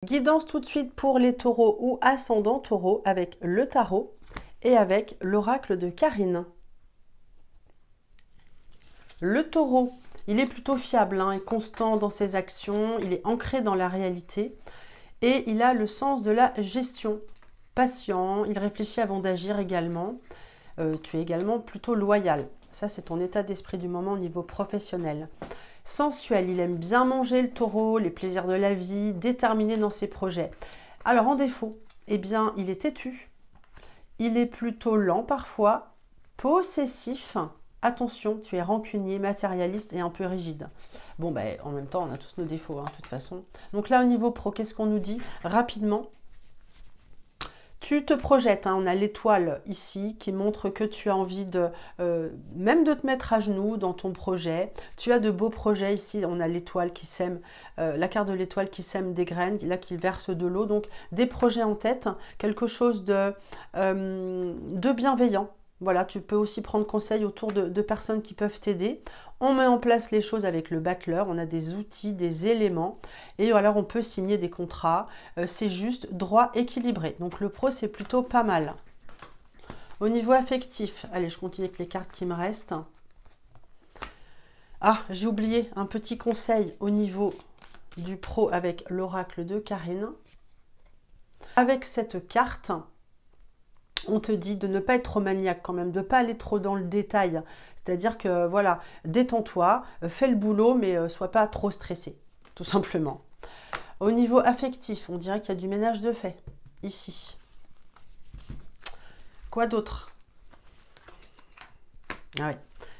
Guidance tout de suite pour les taureaux ou ascendants taureaux avec le tarot et avec l'oracle de Karine. Le taureau, il est plutôt fiable et constant dans ses actions, il est ancré dans la réalité et il a le sens de la gestion. Patient, il réfléchit avant d'agir également. Tu es également plutôt loyal. Ça, c'est ton état d'esprit du moment au niveau professionnel. Sensuel, il aime bien manger le taureau, les plaisirs de la vie, déterminé dans ses projets. Alors en défaut, eh bien, il est têtu, il est plutôt lent parfois, possessif. Attention, tu es rancunier, matérialiste et un peu rigide. Bon, ben, en même temps, on a tous nos défauts, de toute façon. Donc là, au niveau pro, qu'est-ce qu'on nous dit? Rapidement, tu te projettes, on a l'étoile ici qui montre que tu as envie de même de te mettre à genoux dans ton projet. Tu as de beaux projets ici, on a l'étoile qui sème, la carte de l'étoile qui sème des graines, là qui verse de l'eau. Donc des projets en tête, quelque chose de bienveillant. Voilà, tu peux aussi prendre conseil autour de personnes qui peuvent t'aider. On met en place les choses avec le battleur, on a des outils, des éléments. Et alors, on peut signer des contrats. C'est juste droit, équilibré. Donc, le pro, c'est plutôt pas mal. Au niveau affectif, allez, je continue avec les cartes qui me restent. Ah, j'ai oublié un petit conseil au niveau du pro avec l'oracle de Karine. Avec cette carte, on te dit de ne pas être trop maniaque quand même, de ne pas aller trop dans le détail. C'est-à-dire que, voilà, détends-toi, fais le boulot, mais sois pas trop stressé, tout simplement. Au niveau affectif, on dirait qu'il y a du ménage de fait, ici. Quoi d'autre? Ah oui,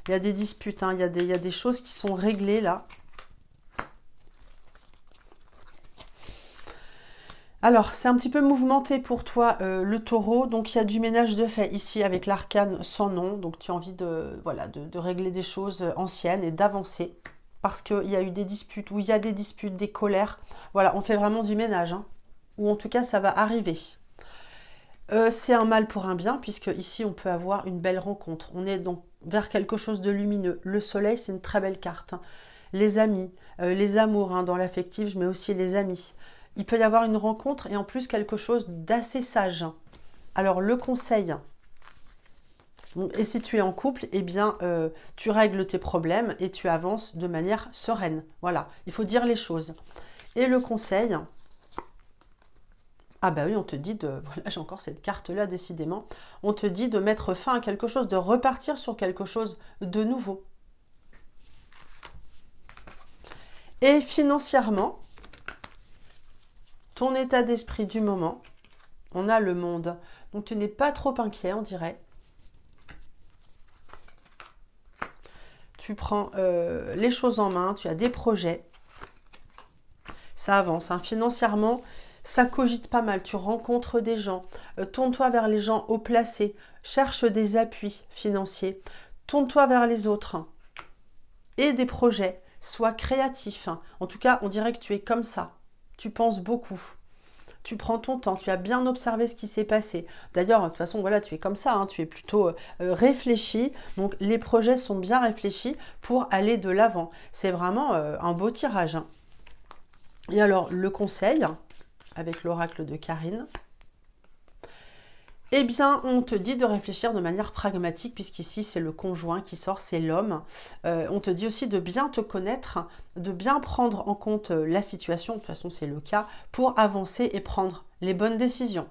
il y a des disputes, il y a des choses qui sont réglées, là. Alors, c'est un petit peu mouvementé pour toi, le taureau. Donc, il y a du ménage de fait ici avec l'arcane sans nom. Donc, tu as envie de, voilà, de régler des choses anciennes et d'avancer. Parce qu'il y a eu des disputes, ou il y a des disputes, des colères. Voilà, on fait vraiment du ménage. Ou en tout cas, ça va arriver. C'est un mal pour un bien, puisque ici, on peut avoir une belle rencontre. On est donc vers quelque chose de lumineux. Le soleil, c'est une très belle carte. Les amis, les amours, dans l'affectif, je mets aussi les amis. Il peut y avoir une rencontre et en plus quelque chose d'assez sage. Alors le conseil, et si tu es en couple, eh bien tu règles tes problèmes et tu avances de manière sereine. Voilà, il faut dire les choses. Et le conseil, ah bah oui, on te dit de, voilà, j'ai encore cette carte-là décidément, on te dit de mettre fin à quelque chose, de repartir sur quelque chose de nouveau. Et financièrement, ton état d'esprit du moment, on a le monde. Donc tu n'es pas trop inquiet, on dirait. Tu prends les choses en main, tu as des projets. Ça avance. Financièrement, ça cogite pas mal. Tu rencontres des gens. Tourne-toi vers les gens haut placés. Cherche des appuis financiers. Tourne-toi vers les autres. Et des projets. Sois créatif. En tout cas, on dirait que tu es comme ça. Tu penses beaucoup. Tu prends ton temps, tu as bien observé ce qui s'est passé. D'ailleurs, de toute façon, voilà, tu es comme ça, tu es plutôt réfléchi. Donc, les projets sont bien réfléchis pour aller de l'avant. C'est vraiment un beau tirage. Et alors, le conseil, avec l'oracle de Karine, eh bien, on te dit de réfléchir de manière pragmatique, puisqu'ici, c'est le conjoint qui sort, c'est l'homme. On te dit aussi de bien te connaître, de bien prendre en compte la situation, de toute façon, c'est le cas, pour avancer et prendre les bonnes décisions.